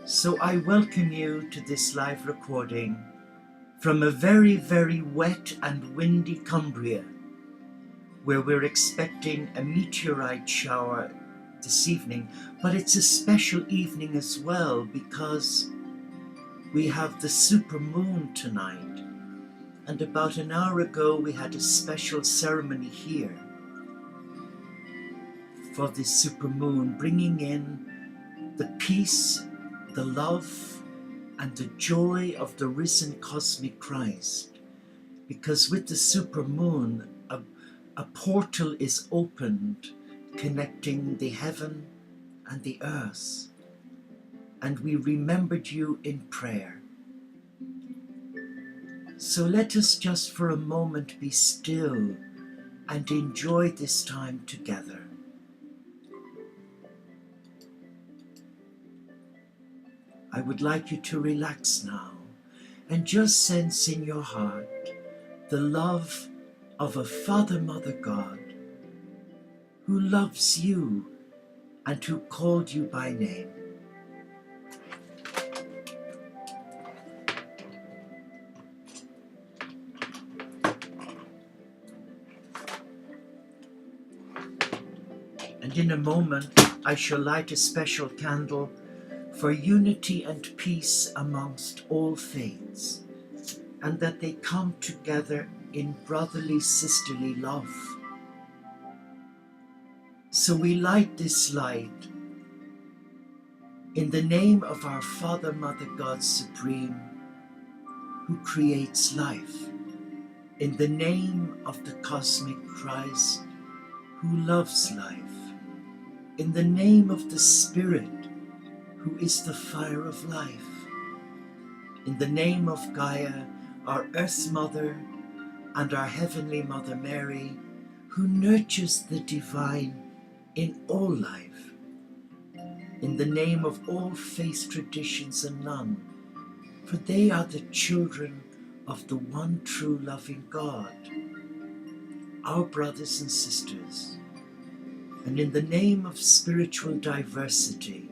So I welcome you to this live recording from a very, very wet and windy Cumbria, where we're expecting a meteorite shower this evening. But it's a special evening as well because we have the supermoon tonight. And about an hour ago, we had a special ceremony here for this supermoon, bringing in the peace, the love, and the joy of the risen cosmic Christ. Because with the supermoon, a portal is opened connecting the heaven and the earth. And we remembered you in prayer. So let us just for a moment be still and enjoy this time together. I would like you to relax now and just sense in your heart the love of a Father, Mother God who loves you and who called you by name. And in a moment, I shall light a special candle for unity and peace amongst all faiths, and that they come together in brotherly, sisterly love. So we light this light in the name of our Father, Mother God Supreme, who creates life, in the name of the cosmic Christ, who loves life, in the name of the Spirit, who is the fire of life, in the name of Gaia, our Earth Mother, and our Heavenly Mother Mary, who nurtures the divine in all life, in the name of all faith traditions and none, for they are the children of the one true loving God, our brothers and sisters, and in the name of spiritual diversity,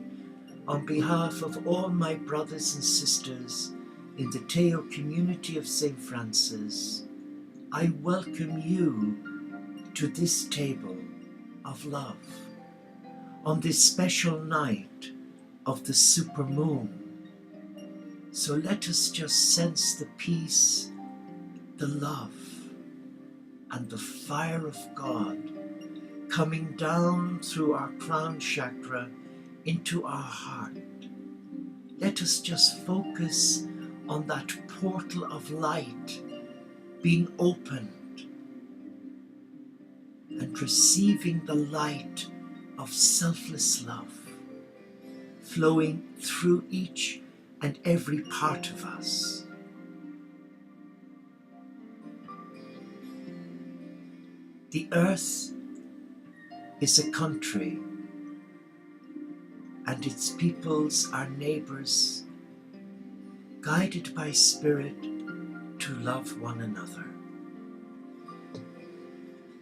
on behalf of all my brothers and sisters in the Teo community of St. Francis, I welcome you to this table of love on this special night of the supermoon. So let us just sense the peace, the love, and the fire of God coming down through our crown chakra into our heart. Let us just focus on that portal of light being opened and receiving the light of selfless love flowing through each and every part of us. The earth is a country, and its peoples are neighbors, guided by Spirit to love one another.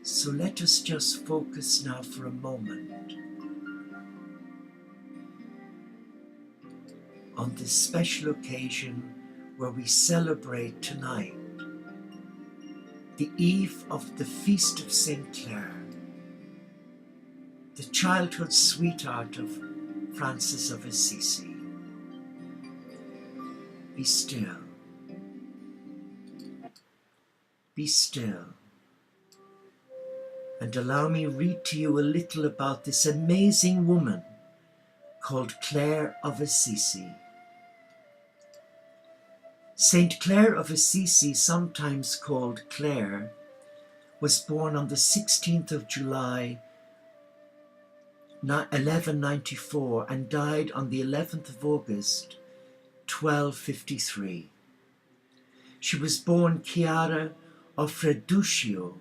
So let us just focus now for a moment on this special occasion where we celebrate tonight the eve of the Feast of St. Clare, the childhood sweetheart of Francis of Assisi. Be still. Be still. And allow me read to you a little about this amazing woman called Clare of Assisi. Saint Clare of Assisi, sometimes called Clare, was born on the 16th of July 1194 and died on the 11th of August 1253. She was born Chiara of Freduccio.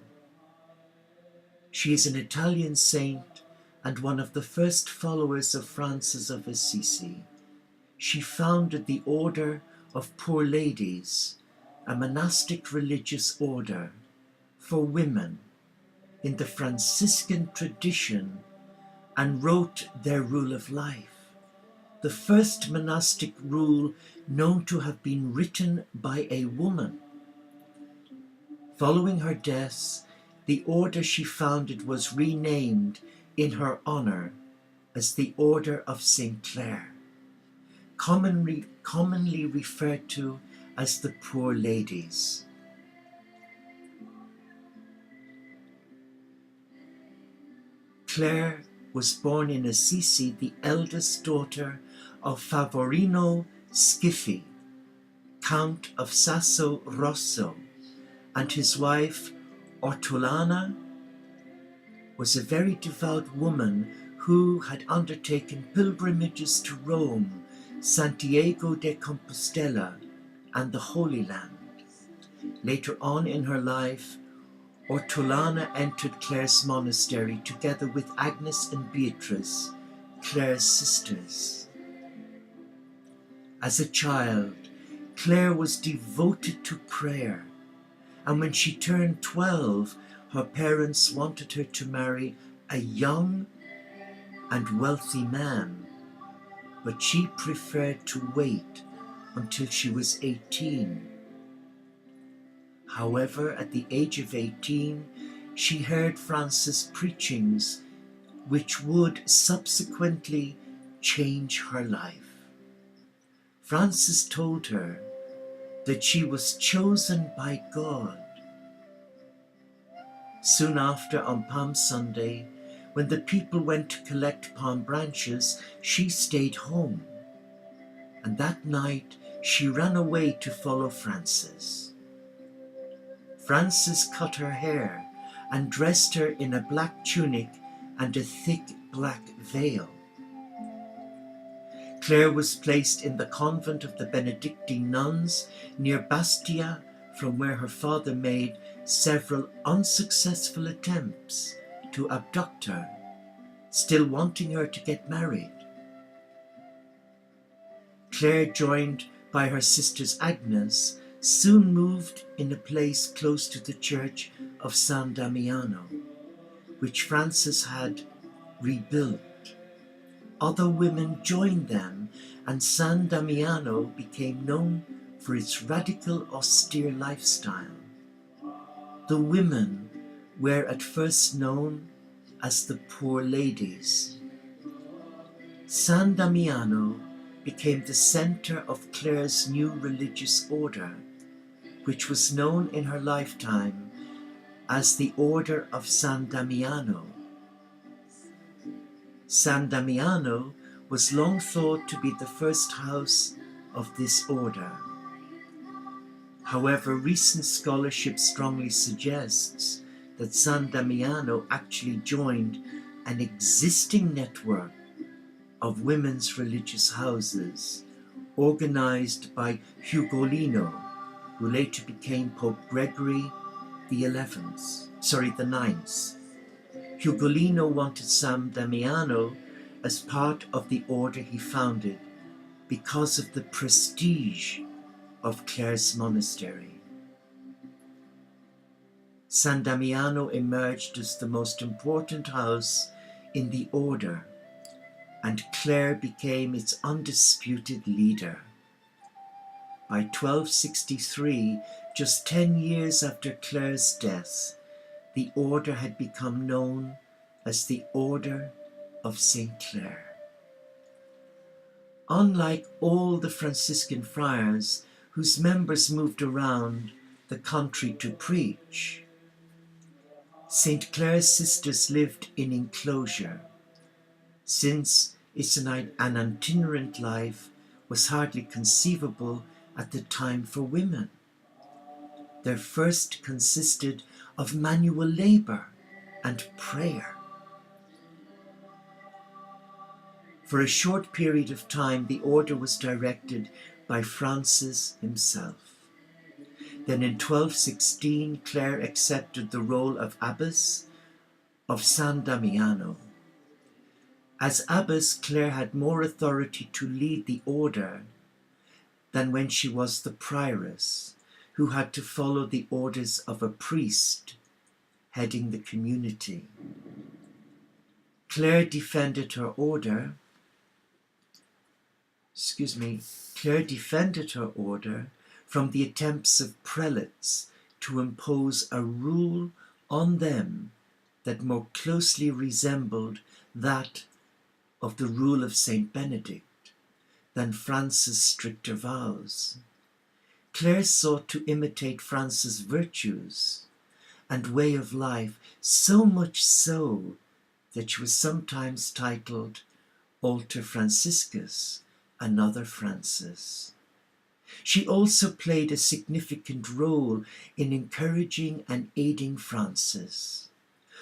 She is an Italian saint and one of the first followers of Francis of Assisi. She founded the Order of Poor Ladies, a monastic religious order for women in the Franciscan tradition, and wrote their Rule of Life, the first monastic rule known to have been written by a woman. Following her death, the order she founded was renamed in her honor as the Order of St. Clare, commonly referred to as the Poor Ladies. Clare was born in Assisi, the eldest daughter of Favorino Schiffi, Count of Sasso Rosso, and his wife Ortolana was a very devout woman who had undertaken pilgrimages to Rome, Santiago de Compostela, and the Holy Land. Later on in her life, Ortolana entered Clare's monastery together with Agnes and Beatrice, Clare's sisters. As a child, Clare was devoted to prayer, and when she turned 12, her parents wanted her to marry a young and wealthy man, but she preferred to wait until she was 18. However, at the age of 18, she heard Francis' preachings, which would subsequently change her life. Francis told her that she was chosen by God. Soon after, on Palm Sunday, when the people went to collect palm branches, she stayed home. And that night, she ran away to follow Francis. Francis cut her hair and dressed her in a black tunic and a thick black veil. Clare was placed in the convent of the Benedictine nuns near Bastia, from where her father made several unsuccessful attempts to abduct her, still wanting her to get married. Clare, joined by her sisters Agnes, soon moved in a place close to the church of San Damiano, which Francis had rebuilt. Other women joined them, and San Damiano became known for its radical, austere lifestyle. The women were at first known as the Poor Ladies. San Damiano became the center of Clare's new religious order, which was known in her lifetime as the Order of San Damiano. San Damiano was long thought to be the first house of this order. However, recent scholarship strongly suggests that San Damiano actually joined an existing network of women's religious houses organized by Ugolino, who later became Pope Gregory the Ninth. Ugolino wanted San Damiano as part of the order he founded because of the prestige of Clare's monastery. San Damiano emerged as the most important house in the order, and Clare became its undisputed leader. By 1263, just 10 years after Clare's death, the order had become known as the Order of St. Clare. Unlike all the Franciscan friars whose members moved around the country to preach, St. Clare's sisters lived in enclosure, since an itinerant life was hardly conceivable at the time for women. Their first consisted of manual labor and prayer. For a short period of time, the order was directed by Francis himself. Then in 1216, Clare accepted the role of abbess of San Damiano. As abbess, Clare had more authority to lead the order than when she was the prioress, who had to follow the orders of a priest heading the community. Clare defended her order Clare defended her order from the attempts of prelates to impose a rule on them that more closely resembled that of the rule of Saint Benedict than Francis' stricter vows. Clare sought to imitate Francis' virtues and way of life, so much so that she was sometimes titled Alter Franciscus, another Francis. She also played a significant role in encouraging and aiding Francis,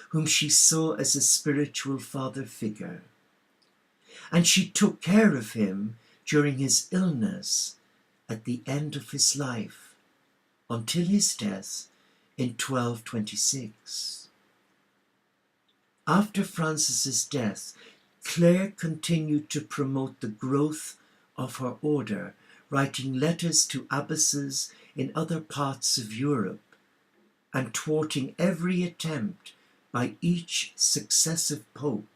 whom she saw as a spiritual father figure. And she took care of him during his illness at the end of his life, until his death in 1226. After Francis's death, Clare continued to promote the growth of her order, writing letters to abbesses in other parts of Europe and thwarting every attempt by each successive pope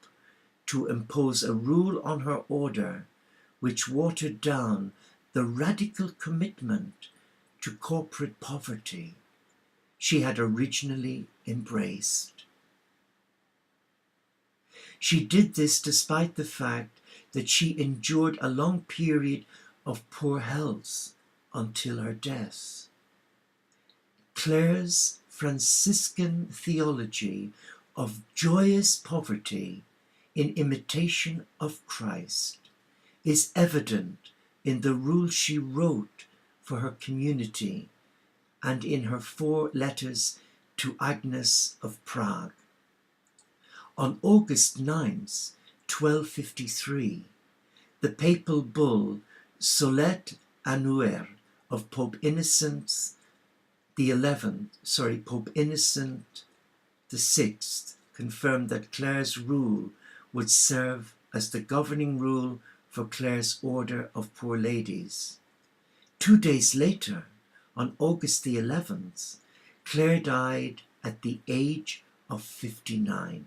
to impose a rule on her order which watered down the radical commitment to corporate poverty she had originally embraced. She did this despite the fact that she endured a long period of poor health until her death. Clare's Franciscan theology of joyous poverty in imitation of Christ is evident in the rules she wrote for her community and in her 4 letters to Agnes of Prague. On August 9th, 1253, the papal bull Solet Annuaire of Pope Innocent VI confirmed that Clare's rule would serve as the governing rule for Clare's Order of Poor Ladies. 2 days later, on August the 11th, Clare died at the age of 59.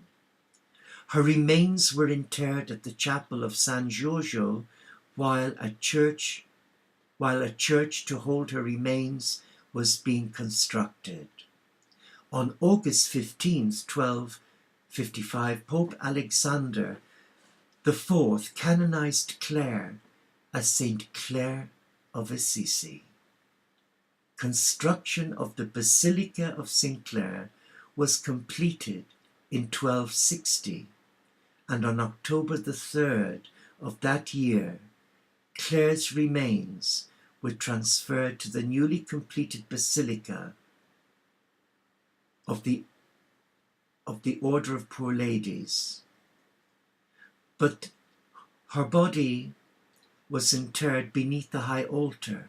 Her remains were interred at the chapel of San Giorgio, while a church to hold her remains was being constructed. On August 15th, 1255, Pope Alexander IV canonized Clare as Saint Clare of Assisi. Construction of the Basilica of St. Clare was completed in 1260, and on October the 3rd of that year, Clare's remains were transferred to the newly completed Basilica of the Order of Poor Ladies. But her body was interred beneath the high altar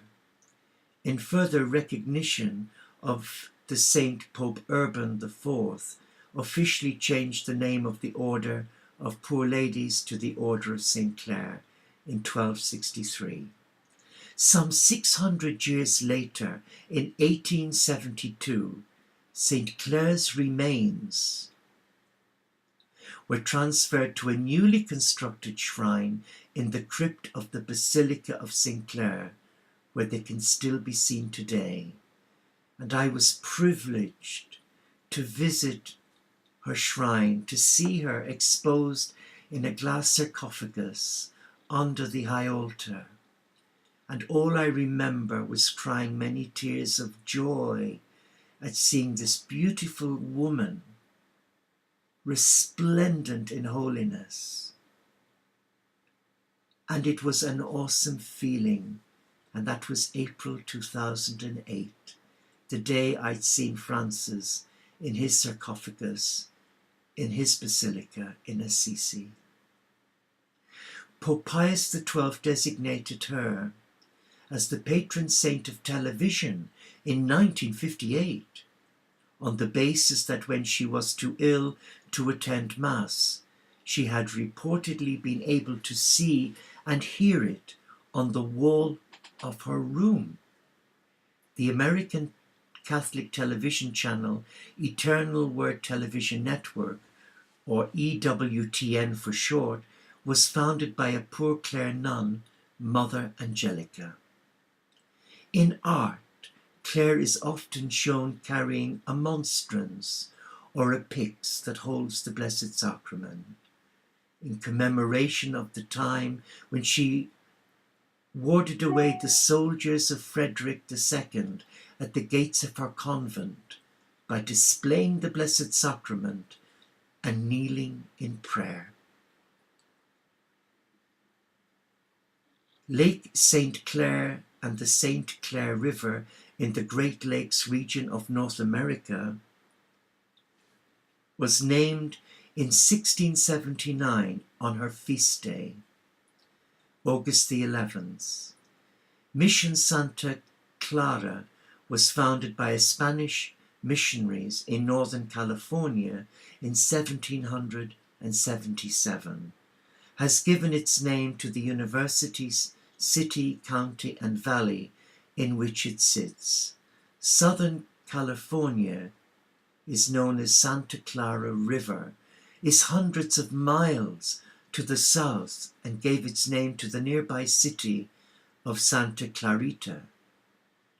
in further recognition of the saint. Pope Urban IV officially changed the name of the Order of Poor Ladies to the Order of St. Clare in 1263. Some 600 years later, in 1872, St. Clare's remains were transferred to a newly constructed shrine in the crypt of the Basilica of St. Clare, where they can still be seen today. And I was privileged to visit her shrine, to see her exposed in a glass sarcophagus under the high altar. And all I remember was crying many tears of joy at seeing this beautiful woman, resplendent in holiness. And it was an awesome feeling, and that was April 2008, the day I'd seen Francis in his sarcophagus, in his basilica in Assisi. Pope Pius XII designated her as the patron saint of television in 1958, on the basis that when she was too ill to attend Mass, she had reportedly been able to see and hear it on the wall of her room. The American Catholic television channel Eternal Word Television Network, or EWTN for short, was founded by a Poor Clare nun Mother Angelica. In art, Clare is often shown carrying a monstrance or a pyx that holds the Blessed Sacrament, in commemoration of the time when she warded away the soldiers of Frederick II at the gates of her convent by displaying the Blessed Sacrament and kneeling in prayer. Lake St. Clair and the St. Clair River in the Great Lakes region of North America was named in 1679 on her feast day, August the 11th. Mission Santa Clara was founded by Spanish missionaries in Northern California in 1777, has given its name to the university's city, county, and valley in which it sits. Southern California is known as Santa Clara River, is hundreds of miles to the south, and gave its name to the nearby city of Santa Clarita.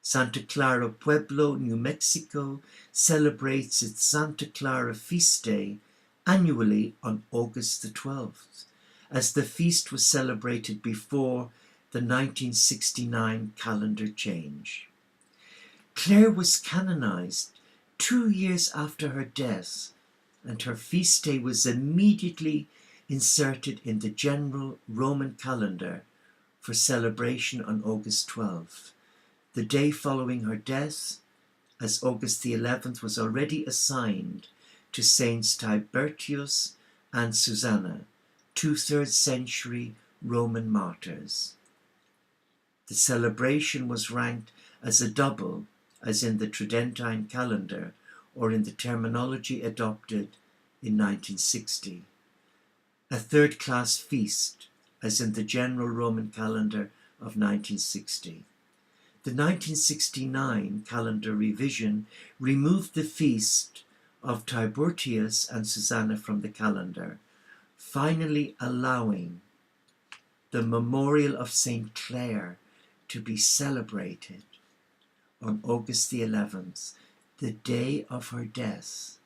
Santa Clara Pueblo, New Mexico, celebrates its Santa Clara feast day annually on August the 12th, as the feast was celebrated before the 1969 calendar change. Clare was canonized 2 years after her death, and her feast day was immediately inserted in the general Roman calendar for celebration on August 12th. The day following her death, as August the 11th was already assigned to Saints Tibertius and Susanna, 2 3rd century Roman martyrs. The celebration was ranked as a double, as in the Tridentine calendar, or in the terminology adopted in 1960. A third-class feast, as in the general Roman calendar of 1960. The 1969 calendar revision removed the feast of Tiburtius and Susanna from the calendar, finally allowing the memorial of St. Clare to be celebrated on August the 11th, the day of her death.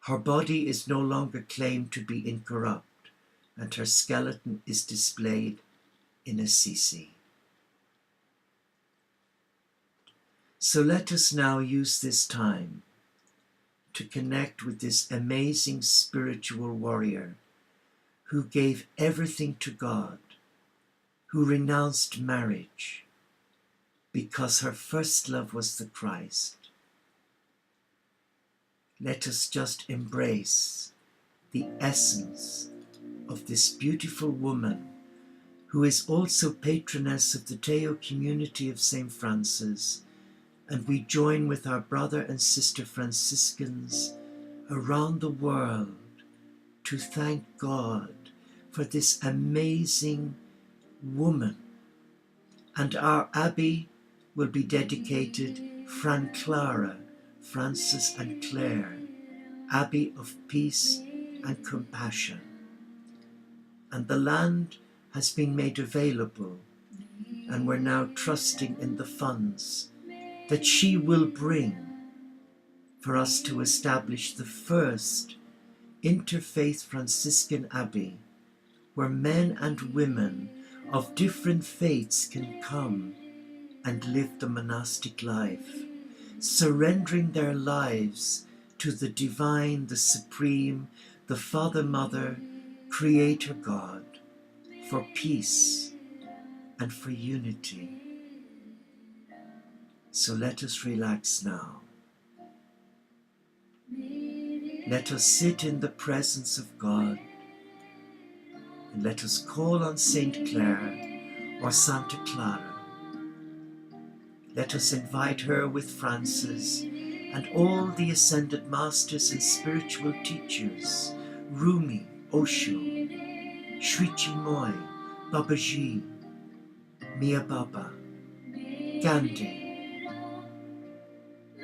Her body is no longer claimed to be incorrupt, and her skeleton is displayed in Assisi. So let us now use this time to connect with this amazing spiritual warrior who gave everything to God, who renounced marriage because her first love was the Christ. Let us just embrace the essence of this beautiful woman who is also patroness of the Teo community of St. Francis, and we join with our brother and sister Franciscans around the world to thank God for this amazing woman. And our abbey will be dedicated Fran Clara, Francis and Clare, Abbey of Peace and Compassion. And the land has been made available, and we're now trusting in the funds that she will bring for us to establish the first interfaith Franciscan abbey where men and women of different faiths can come and live the monastic life, surrendering their lives to the divine, the supreme, the Father, Mother, Creator God, for peace and for unity. So let us relax now. Let us sit in the presence of God, and let us call on Saint Clare or Santa Clara. Let us invite her with Francis and all the ascended masters and spiritual teachers, Rumi, Osho, Sri Chinmoy, Babaji, Mia Baba, Gandhi,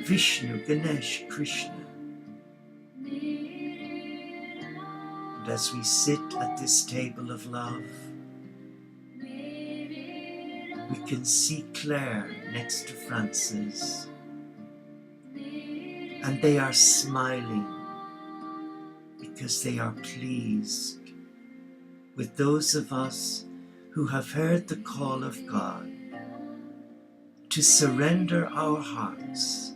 Vishnu, Ganesh, Krishna. And as we sit at this table of love, we can see Claire next to Francis, and they are smiling because they are pleased with those of us who have heard the call of God to surrender our hearts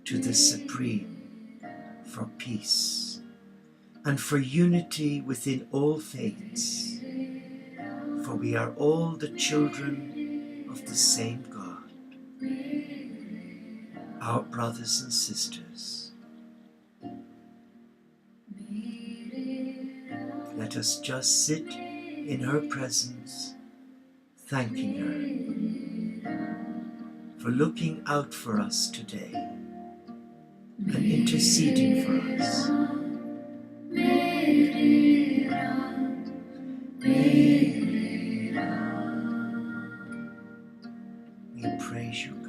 to the Supreme for peace and for unity within all faiths, for we are all the children of the same God, our brothers and sisters. Let us just sit in her presence, thanking her for looking out for us today and interceding for us. We praise you, God.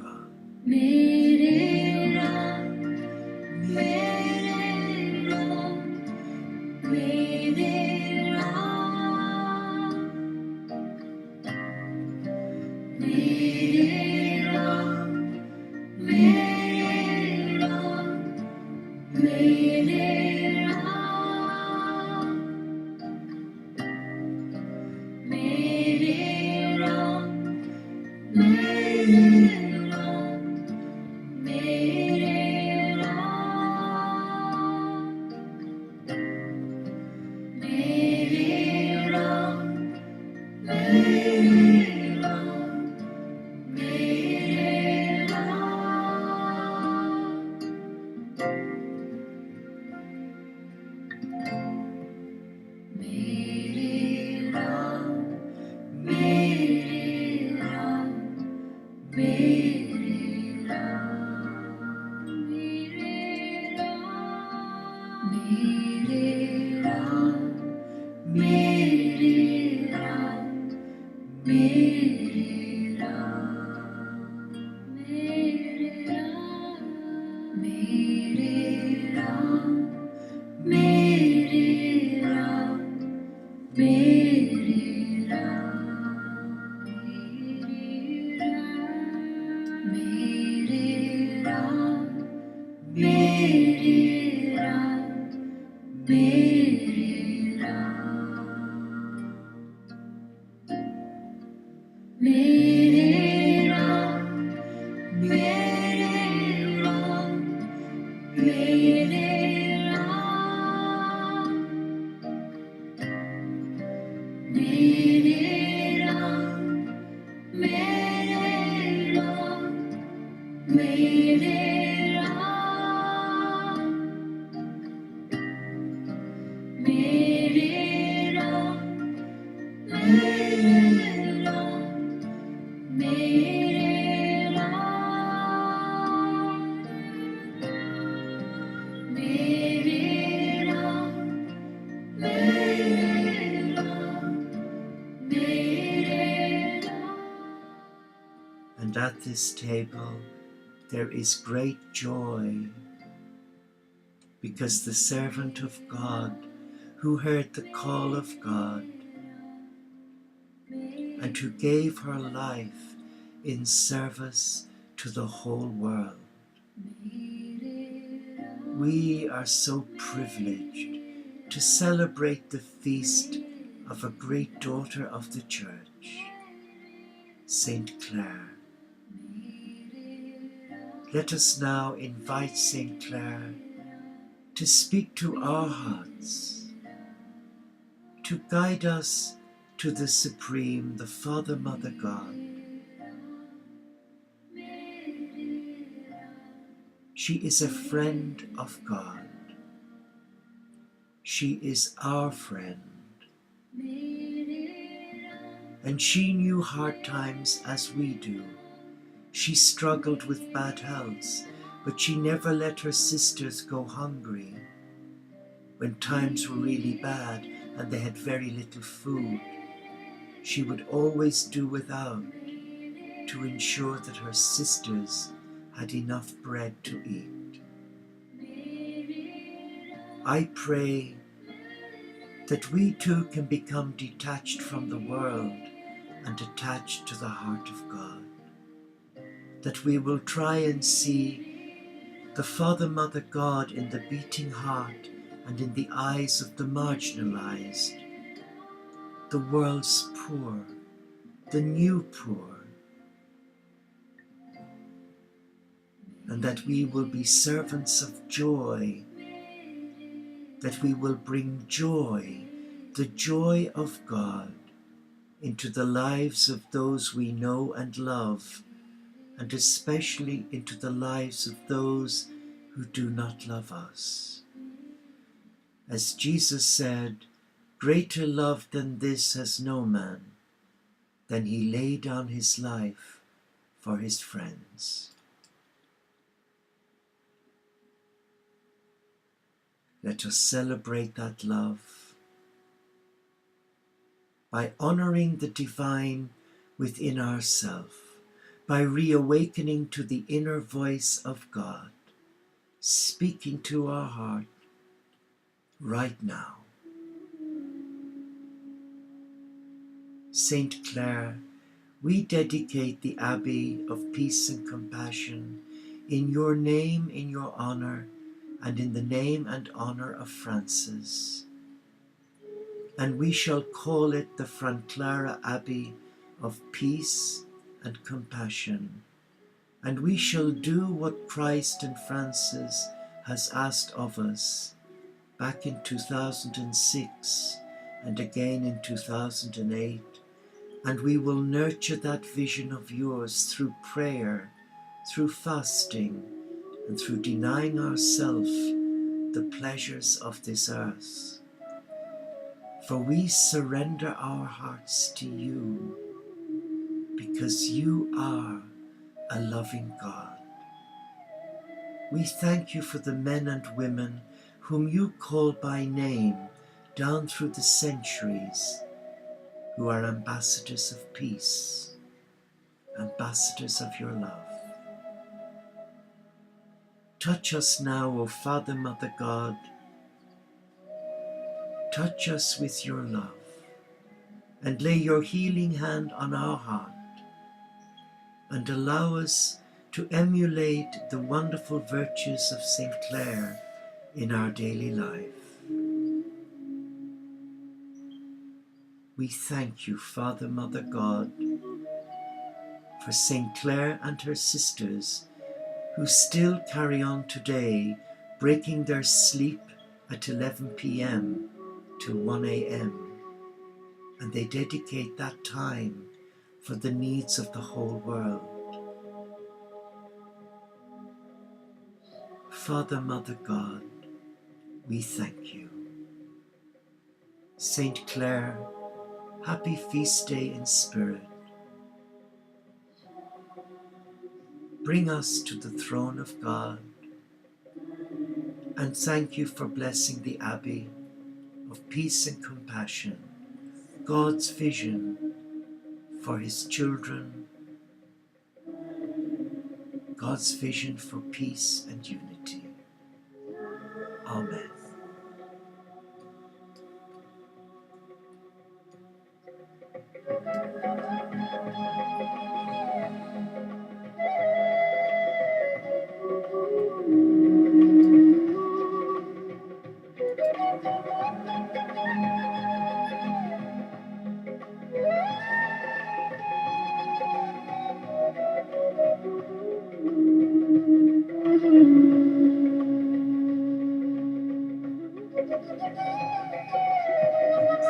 And at this table there is great joy, because the servant of God who heard the call of God and who gave her life in service to the whole world. We are so privileged to celebrate the feast of a great daughter of the Church, Saint Clare. Let us now invite Saint Clare to speak to our hearts, to guide us to the Supreme, the Father, Mother, God. She is a friend of God. She is our friend. And she knew hard times as we do. She struggled with bad health, but she never let her sisters go hungry. When times were really bad and they had very little food, she would always do without to ensure that her sisters had enough bread to eat. I pray that we too can become detached from the world and attached to the heart of God. That we will try and see the Father, Mother God in the beating heart and in the eyes of the marginalized, the world's poor, the new poor, and that we will be servants of joy, that we will bring joy, the joy of God, into the lives of those we know and love, and especially into the lives of those who do not love us. As Jesus said, "Greater love than this has no man, than he lay down his life for his friends." Let us celebrate that love by honoring the divine within ourselves, by reawakening to the inner voice of God, speaking to our heart right now. Saint Clare, we dedicate the Abbey of Peace and Compassion in your name, in your honor, and in the name and honor of Francis. And we shall call it the Franclara Abbey of Peace and Compassion. And we shall do what Christ and Francis has asked of us back in 2006 and again in 2008. And we will nurture that vision of yours through prayer, through fasting, and through denying ourselves the pleasures of this earth. For we surrender our hearts to you, because you are a loving God. We thank you for the men and women whom you call by name down through the centuries, who are ambassadors of peace, ambassadors of your love. Touch us now, O Father, Mother God. Touch us with your love, and lay your healing hand on our heart, and allow us to emulate the wonderful virtues of St. Clare in our daily life. We thank you, Father, Mother God, for St. Clare and her sisters, who still carry on today, breaking their sleep at 11 p.m. till 1 a.m. And they dedicate that time for the needs of the whole world. Father, Mother God, we thank you. Saint Clare, happy feast day in spirit. Bring us to the throne of God, and thank you for blessing the Abbey of Peace and Compassion, God's vision for his children, God's vision for peace and unity. Amen.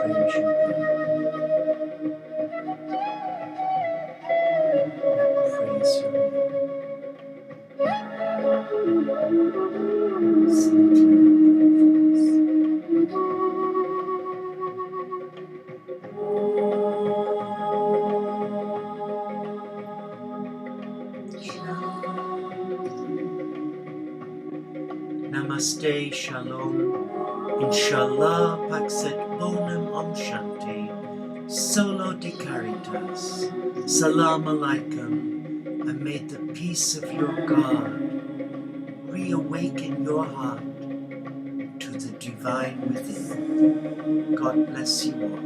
Praise you, God. Praise your name. Saint Clare, pray for us. Namaste, Shalom. Inshallah, Paxet Bonum Om Shanti, Solo de Caritas, Salam Alaikum, and may the peace of your God reawaken your heart to the divine within. God bless you all.